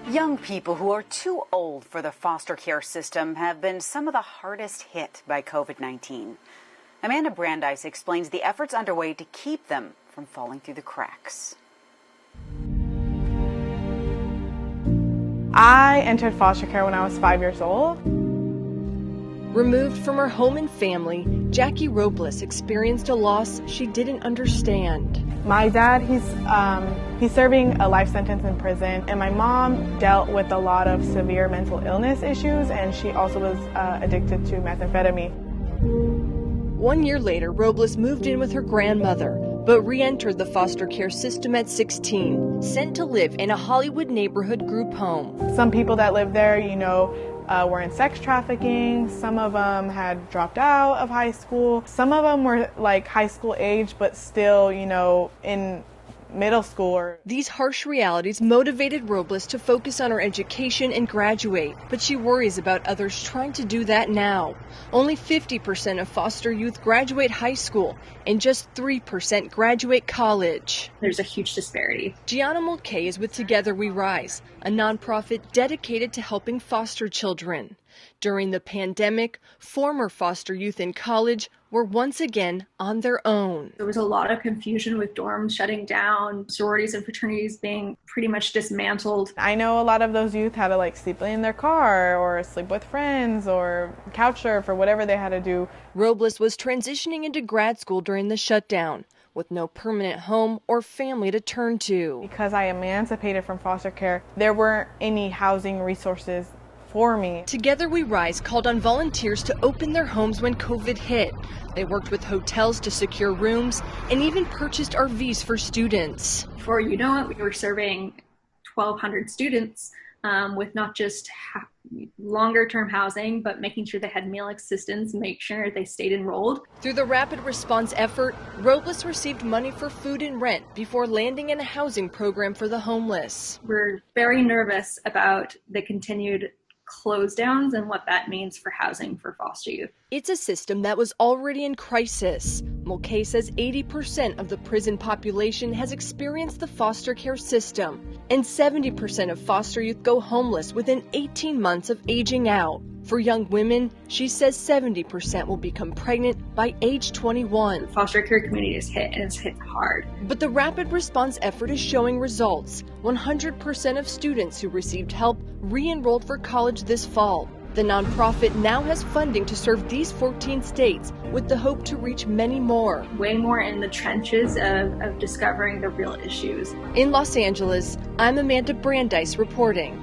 Young people who are too old for the foster care system have been some of the hardest hit by COVID-19. Amanda Brandeis explains the efforts underway to keep them from falling through the cracks. I entered foster care when I was 5 years old. Removed from her home and family, Jackie Robles experienced a loss she didn't understand. My dad, he's serving a life sentence in prison, and my mom dealt with a lot of severe mental illness issues, and she also was addicted to methamphetamine. 1 year later, Robles moved in with her grandmother, but re-entered the foster care system at 16, sent to live in a Hollywood neighborhood group home. Some people that lived there, were in sex trafficking. Some of them had dropped out of high school. Some of them were like high school age, but still, in middle school. These harsh realities motivated Robles to focus on her education and graduate, but she worries about others trying to do that now. Only 50% of foster youth graduate high school, and just 3% graduate college. There's a huge disparity. Gianna Mulcahy is with Together We Rise, a nonprofit dedicated to helping foster children. During the pandemic, former foster youth in college were once again on their own. There was a lot of confusion with dorms shutting down, sororities and fraternities being pretty much dismantled. I know a lot of those youth had to sleep in their car or sleep with friends or couch surf or whatever they had to do. Robles was transitioning into grad school during the shutdown, with no permanent home or family to turn to. Because I emancipated from foster care, there weren't any housing resources for me. Together We Rise called on volunteers to open their homes when COVID hit. They worked with hotels to secure rooms and even purchased RVs for students. Before you know it, we were serving 1,200 students with not just longer-term housing, but making sure they had meal assistance, make sure they stayed enrolled. Through the rapid response effort, Robles received money for food and rent before landing in a housing program for the homeless. We're very nervous about the continued close downs and what that means for housing for foster youth. It's a system that was already in crisis. Mulcahy says 80% of the prison population has experienced the foster care system, and 70% of foster youth go homeless within 18 months of aging out. For young women, she says 70% will become pregnant by age 21. The foster care community is hit, and it's hit hard. But the rapid response effort is showing results. 100% of students who received help re-enrolled for college this fall. The nonprofit now has funding to serve these 14 states with the hope to reach many more. Way more in the trenches of discovering the real issues. In Los Angeles, I'm Amanda Brandeis reporting.